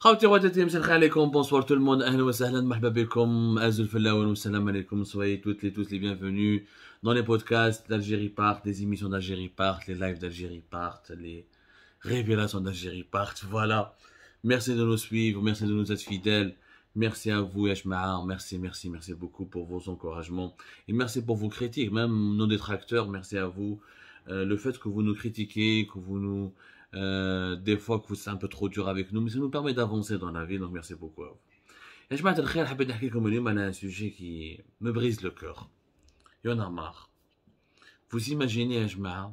خوتي خواتاتي مساء الخير عليكم بونسوار تو الموند اهلا وسهلا مرحبا بكم ازو الفلاون والسلام عليكم soyez toutes les bienvenus dans les podcasts d'Algérie Part, les émissions d'Algérie Part, les lives d'Algérie Part, les révélations d'Algérie Part. Voilà, merci de nous suivre, merci de nous être fidèles, merci à vous Yashma'a, merci beaucoup pour vos encouragements et merci pour vos critiques, même nos détracteurs, merci à vous. Le fait que vous nous critiquez, que vous nous des fois que c'est un peu trop dur avec nous, mais ça nous permet d'avancer dans la vie, donc merci beaucoup à vous. Et je m'attends à حبيت نحكي لكم اليوم على un sujet qui me brise le cœur. Il y en a marre. Vous imaginez, يا جماعة,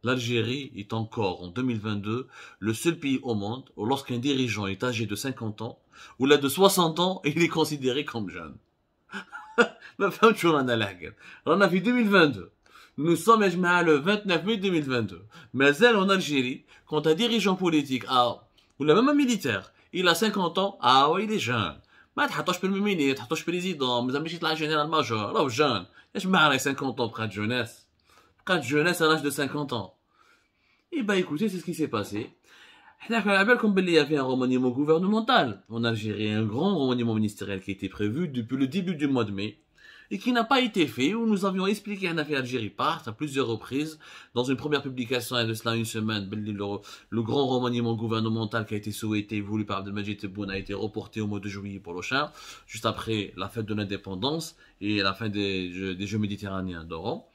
l'Algérie est encore en 2022 le seul pays au monde où lorsqu'un dirigeant est âgé de 50 ans ou là de 60 ans, il est considéré comme jeune. ما فهمتش شو رانا لاحقين. رانا في 2022. Nous sommes le 29 mai 2022. Mais en Algérie, quand un dirigeant politique ou même un militaire, il a 50 ans, ouais, il est jeune. ما تحطوش بالميني تحطوش بريزيدون مازال ماشي يطلع جنرال ماجور راهو jeune. اش معنى 50 ans بقات jeunesse à l'âge de 50 ans. Et bah écoutez, c'est ce qui s'est passé. حنا كنا على بالكم باللي y avait un remaniement gouvernemental en Algérie, un grand remaniement ministériel qui était prévu depuis le début du mois de mai. Et qui n'a pas été fait, où nous avions expliqué un affaire Algérie Part à plusieurs reprises, dans une première publication il y a de cela une semaine, le grand remaniement gouvernemental qui a été souhaité, voulu par Abdelmadjid Tebboune, a été reporté au mois de juillet prochain, juste après la fête de l'indépendance et la fin des Jeux méditerranéens d'Oran,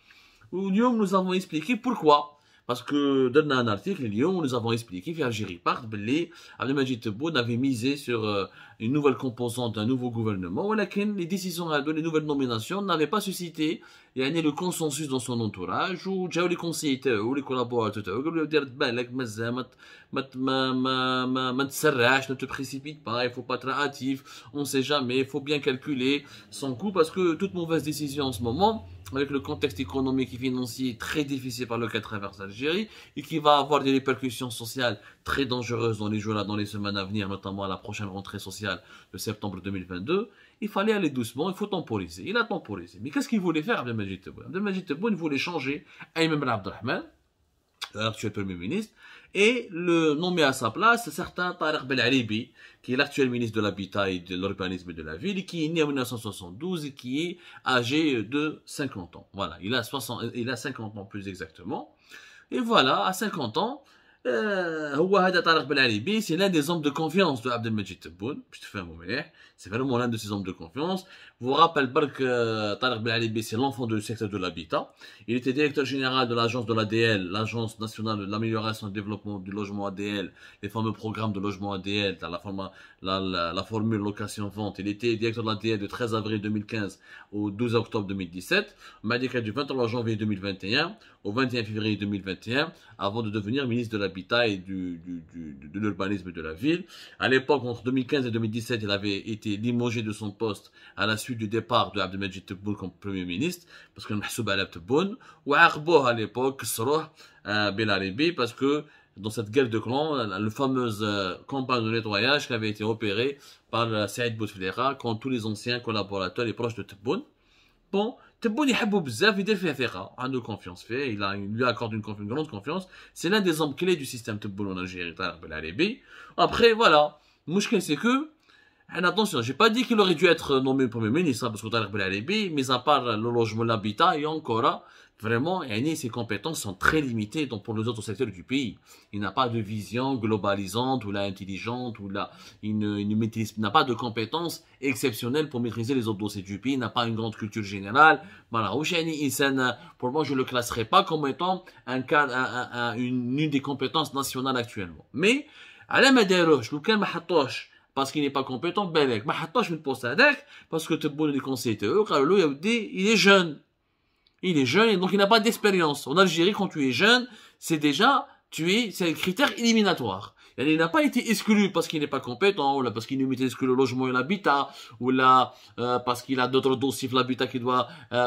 où nous avons expliqué pourquoi. Parce que dans un article, nous avons expliqué qu'Algérie Part, Abdelmadjid Tebboune avait misé sur une nouvelle composante d'un nouveau gouvernement, où les décisions, les nouvelles nominations n'avaient pas suscité le consensus dans son entourage, où les conseillers ou les collaborateurs, ne te précipite pas, il faut pas être hâtif, on sait jamais, il faut bien calculer son coût, parce que toute mauvaise décision en ce moment, avec le contexte économique et financier très difficile par lequel traverse l'Algérie, et qui va avoir des répercussions sociales très dangereuses dans les jours, dans les semaines à venir, notamment à la prochaine rentrée sociale de septembre 2022, il fallait aller doucement, il faut temporiser. Il a temporisé. Mais qu'est-ce qu'il voulait faire, Abdelmadjid Tebboune? Abdelmadjid Tebboune voulait changer Ayman Ben Abdelrahman, l'actuel Premier ministre, et le nommer à sa place certain Tariq Ben Alibi, qui est l'actuel ministre de l'Habitat et de l'Urbanisme et de la Ville, et qui est né en 1972 et qui est âgé de 50 ans. Voilà, il a 50 ans plus exactement. Et voilà, à 50 ans, Tariq Ben Alibi, c'est l'un des hommes de confiance de Abdelmadjid Tebboune. C'est vraiment l'un de ses hommes de confiance. Vous vous rappelez que Tariq Ben Alibi, c'est l'enfant du secteur de l'habitat. Il était directeur général de l'agence de l'ADL, l'agence nationale de l'amélioration et du développement du logement ADL, les fameux programmes de logement ADL, la formule location-vente. Il était directeur de l'ADL de 13 avril 2015 au 12 octobre 2017, médical du 23 janvier 2021 au 21 février 2021, avant de devenir ministre de l'Habitat et de l'Urbanisme et de la Ville. À l'époque, entre 2015 et 2017, il avait été limogé de son poste à la suite du départ de Abdelmadjid Tebboune comme Premier ministre, parce que محسوب على Tebboune, ou à l'époque, Ben Alibi, parce que dans cette guerre de clans, la fameuse campagne de nettoyage qui avait été opérée par Saïd Bouteflika contre tous les anciens collaborateurs et proches de Tebboune. Bon, Tebboune يحبو بزاف يدير فيه ثقة, عنده confiance fait, il lui accorde une grande confiance. C'est l'un des hommes clés du système Tebboune en Algérie, Tariq Ben Alibi. Après, voilà, le mouchkel c'est que, attention, j'ai pas dit qu'il aurait dû être nommé Premier ministre, parce que Tariq Ben Alibi, mis à part le logement, l'habitat et encore, vraiment, ses compétences sont très limitées pour les autres secteurs du pays. Il n'a pas de vision globalisante ou intelligente ou il n'a pas de compétences exceptionnelles pour maîtriser les autres dossiers du pays. Il n'a pas une grande culture générale. Voilà. Pour moi, je le classerai pas comme étant une des compétences nationales actuellement. Mais, à la Madéroche, Loukan Mahatosh, parce qu'il n'est pas compétent, Belek, Mahatosh, me pose ça parce que Tebboune est conseiller, il est jeune. Il est jeune et donc il n'a pas d'expérience. En Algérie, quand tu es jeune, c'est un critère éliminatoire. Il n'a pas été exclu parce qu'il n'est pas compétent, ou là parce qu'il ne maîtrise que le logement et l'habitat, ou là parce qu'il a d'autres dossiers de l'habitat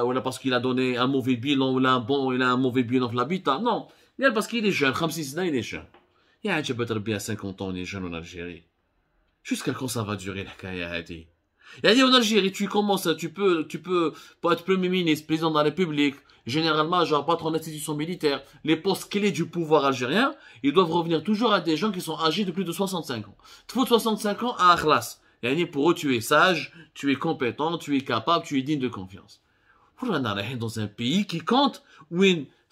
ou là parce qu'il a donné un mauvais bilan, ou là il a un mauvais bilan de l'habitat. Non, il parce qu'il est jeune. 56 ans, il est jeune. Il y a un petit peu à 50 ans, il est jeune en Algérie. Jusqu'à quand ça va durer la carrière? Il a dit en Algérie, tu commences, pour être premier ministre, président de la République, généralement, genre patron d'institution militaire, les postes clés du pouvoir algérien, ils doivent revenir toujours à des gens qui sont âgés de plus de 65 ans. Tu faut 65 ans à Akhlas. Il a dit pour eux, tu es sage, tu es compétent, tu es capable, tu es digne de confiance. On est dans un pays qui compte, où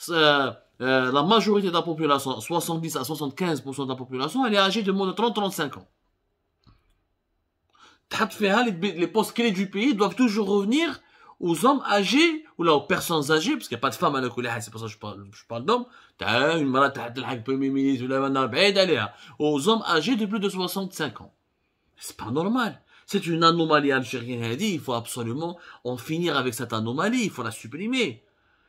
la majorité de la population, 70 à 75% de la population, elle est âgée de moins de 30-35 ans. Les postes clés du pays doivent toujours revenir aux hommes âgés, ou là aux personnes âgées, parce qu'il n'y a pas de femmes à la couleur, c'est pour ça que je parle d'hommes. T'as une malade, t'as le premier ministre, aux hommes âgés de plus de 65 ans. C'est pas normal. C'est une anomalie algérienne, il faut absolument en finir avec cette anomalie, il faut la supprimer.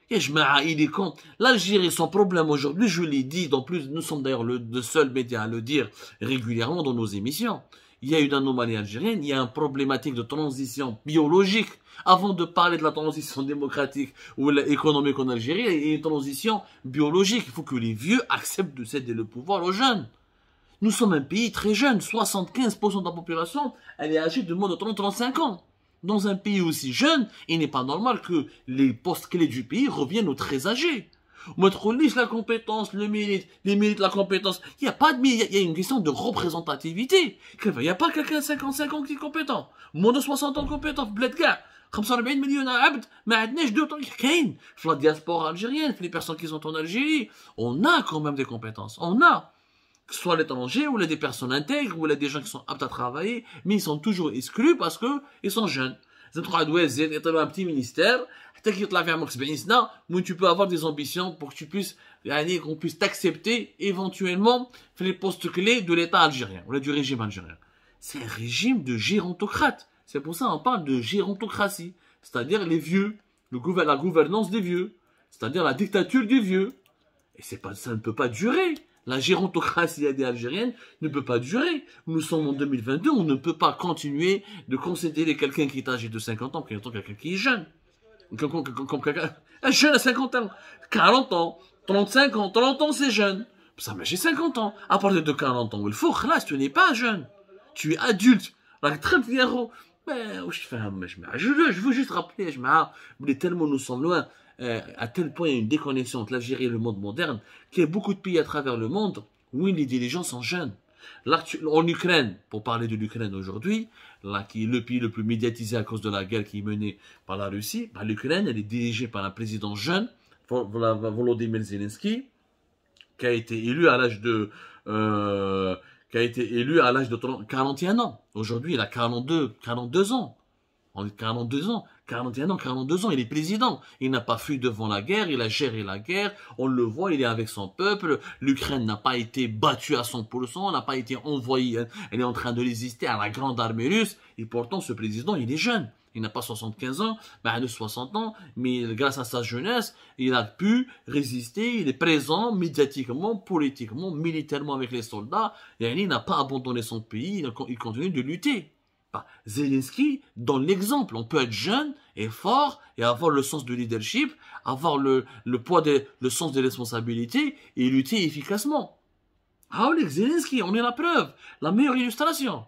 Il est con. L'Algérie, son problème aujourd'hui, je l'ai dit, nous sommes d'ailleurs le seul média à le dire régulièrement dans nos émissions. Il y a une anomalie algérienne, il y a une problématique de transition biologique. Avant de parler de la transition démocratique ou économique en Algérie, il y a une transition biologique. Il faut que les vieux acceptent de céder le pouvoir aux jeunes. Nous sommes un pays très jeune, 75% de la population, elle est âgée de moins de 30-35 ans. Dans un pays aussi jeune, il n'est pas normal que les postes clés du pays reviennent aux très âgés. Mettre la compétence, les mérites, la compétence. Il y a une question de représentativité. Il n'y a pas quelqu'un de 55 ans qui est compétent. Moins de 60 ans compétent. Bled gars. 45 millions d'abd, mais عندناش d'autres qui la diaspora algérienne, les personnes qui sont en Algérie, on a quand même des compétences. On a. Que ce soit l'étranger, ou des personnes intègres, ou des gens qui sont aptes à travailler, mais ils sont toujours exclus parce que ils sont jeunes. Ils ont un petit ministère, tu peux avoir des ambitions pour que tu puisses, qu'on puisse t'accepter éventuellement les postes clés de l'État algérien, ou du régime algérien. C'est un régime de gérontocrate. C'est pour ça qu'on parle de gérontocratie. C'est-à-dire les vieux, la gouvernance des vieux. C'est-à-dire la dictature des vieux. Et ça ne peut pas durer. La gérontocratie algérienne ne peut pas durer. Nous sommes en 2022, on ne peut pas continuer de considérer quelqu'un qui est âgé de 50 ans comme quelqu'un qui est jeune. Comme quelqu'un, un jeune à 50 ans, 40 ans, 35 ans, 30 ans c'est jeune. Ça, mais j'ai 50 ans. À partir de 40 ans, il faut, là, tu n'es pas jeune. Tu es adulte. Très bien. Je veux juste rappeler, tellement nous sommes loin. À tel point il y a une déconnexion entre l'Algérie et le monde moderne qu'il y a beaucoup de pays à travers le monde où les dirigeants sont jeunes. En Ukraine, pour parler de l'Ukraine aujourd'hui, qui est le pays le plus médiatisé à cause de la guerre qui est menée par la Russie, l'Ukraine elle est dirigée par un président jeune, Volodymyr Zelensky, qui a été élu à l'âge de 41 ans. Aujourd'hui, il a 42 ans. En 42 ans, 41 ans, 42 ans, il est président. Il n'a pas fui devant la guerre, il a géré la guerre, on le voit, il est avec son peuple. L'Ukraine n'a pas été battue à 100%, n'a pas été envoyée, elle est en train de résister à la grande armée russe. Et pourtant, ce président, il est jeune. Il n'a pas 75 ans, il a 60 ans, mais grâce à sa jeunesse, il a pu résister, il est présent médiatiquement, politiquement, militairement avec les soldats. Et il n'a pas abandonné son pays, il continue de lutter. Zelensky donne l'exemple. On peut être jeune et fort et avoir le sens de leadership, avoir le sens des responsabilités et lutter efficacement. Zelensky, on est la preuve, la meilleure illustration.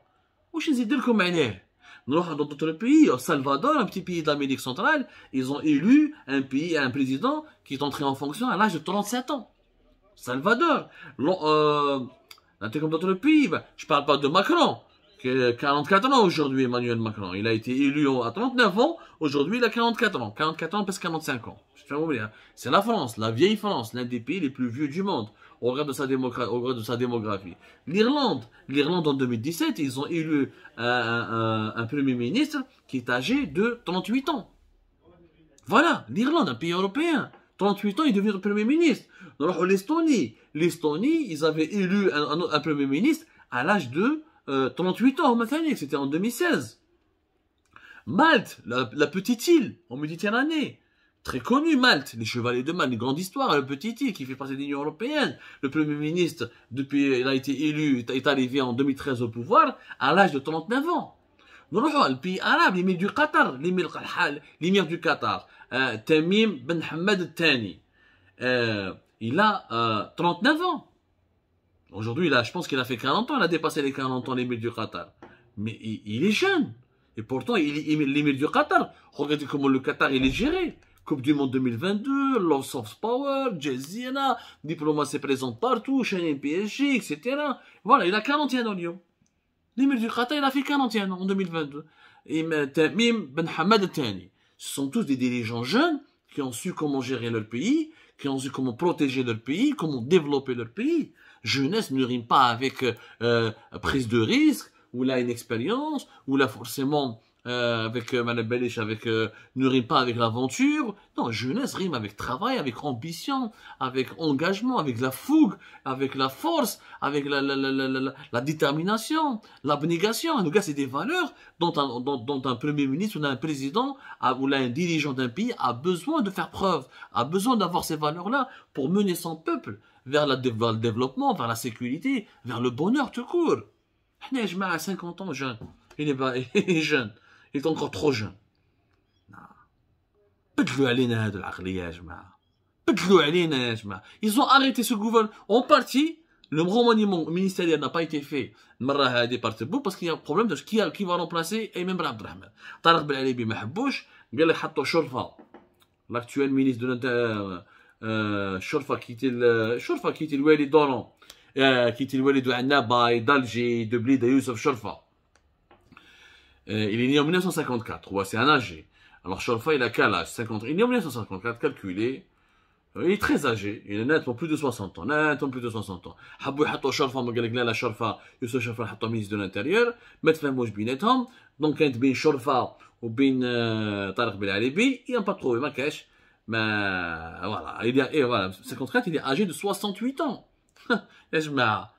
Dans d'autres pays, au Salvador, un petit pays d'Amérique centrale, ils ont élu un président qui est entré en fonction à l'âge de 37 ans. Salvador. Comme d'autres pays, je parle pas de Macron. 44 ans aujourd'hui, Emmanuel Macron. Il a été élu à 39 ans. Aujourd'hui, il a 44 ans. 44 ans, presque 45 ans. C'est la France, la vieille France, l'un des pays les plus vieux du monde. Au regard de sa démographie. L'Irlande en 2017, ils ont élu un premier ministre qui est âgé de 38 ans. Voilà, l'Irlande, un pays européen. 38 ans, il devient premier ministre. L'Estonie, ils avaient élu un premier ministre à l'âge de 38 ans, c'était en 2016. Malte, la petite île, en Méditerranée. Très connue, Malte, les chevaliers de Malte, une grande histoire, la petite île qui fait partie de l'Union européenne. Le premier ministre, il a été élu, est arrivé en 2013 au pouvoir, à l'âge de 39 ans. Le pays arabe, l'émir du Qatar, Tamim Ben Hamad Thani. Il a 39 ans. Aujourd'hui, je pense qu'il a fait 40 ans, il a dépassé les 40 ans, l'émir du Qatar. Mais il est jeune. Et pourtant, l'émir du Qatar, regardez comment le Qatar il est géré. Coupe du Monde 2022, Love Soft Power, Jazeera, diplomatie présente partout, chaîne PSG, etc. Voilà, il a 41 ans, Lyon. L'émir du Qatar, il a fait 41 ans en 2022. Et Tamim Ben Hamad Al-Thani. Ce sont tous des dirigeants jeunes qui ont su comment gérer leur pays, qui ont su comment protéger leur pays, comment développer leur pays. Jeunesse ne rime pas avec prise de risque, ou là une expérience, ou là forcément avec Madame Belish, ne rime pas avec l'aventure. Non, jeunesse rime avec travail, avec ambition, avec engagement, avec la fougue, avec la force, avec la détermination, l'abnégation. En tout cas, c'est des valeurs dont un premier ministre ou un président ou là un dirigeant d'un pays a besoin de faire preuve, a besoin d'avoir ces valeurs-là pour mener son peuple vers le développement, vers la sécurité, vers le bonheur tout court. Je mets à 50 ans jeune. Il est jeune. Il est encore trop jeune. بدلوا علينا هذا العقلية يا جماعة. بدلوا علينا يا جماعة. Ils ont arrêté ce gouvernement. En partie, le remaniement ministériel n'a pas été fait المرة هذه par Tebboune parce qu'il y a un problème de qui va remplacer Ayman Ben Abdelrahman. طارق بن عليبي ما حبوش قال لك حطوا شرفة. L'actuel ministre de l'Intérieur شرفة qui était le Walid Doran. Qui était le Walid de Annaba, d'Alger, de Blida, Youssef Shorfa. Il est né en 1954, ouais, c'est un âgé. Alors Shorfa, il a quel âge? 50. Il est né en 1954, calculé. Il est très âgé, il est nettement plus de 60 ans. Nettement plus de 60 ans. حبوا يحطوا شرفة ما قال لك لا لا شرفة يوسف شرفة حطوا ministre de l'Intérieur ما تفهموش بيناتهم دونك كانت بين شرفة وبين طارق بن عليبي ils n'ont pas trouvé ما كاش ما voilà voilà 54 il est âgé de 68 ans. يا جماعة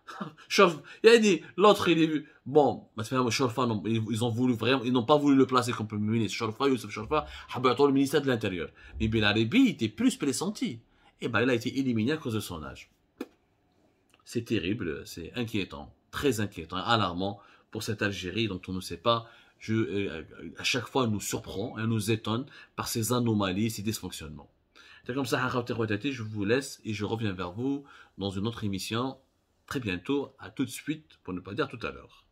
شوف يعني l'autre il est vu bon ما تفهموا شرفة ils ont voulu vraiment ils n'ont pas voulu le placer comme premier ministre شرفة يوسف شرفة حبوا يعطوه le ministère de l'Intérieur mais Ben Arabi il était plus pressenti et ben il a été éliminé à cause de son âge. C'est terrible, c'est inquiétant, très inquiétant, alarmant pour cette Algérie dont on ne sait pas. À chaque fois, elle nous surprend, elle nous étonne par ces anomalies, ces dysfonctionnements. C'est comme ça, je vous laisse et je reviens vers vous dans une autre émission très bientôt, à tout de suite, pour ne pas dire tout à l'heure.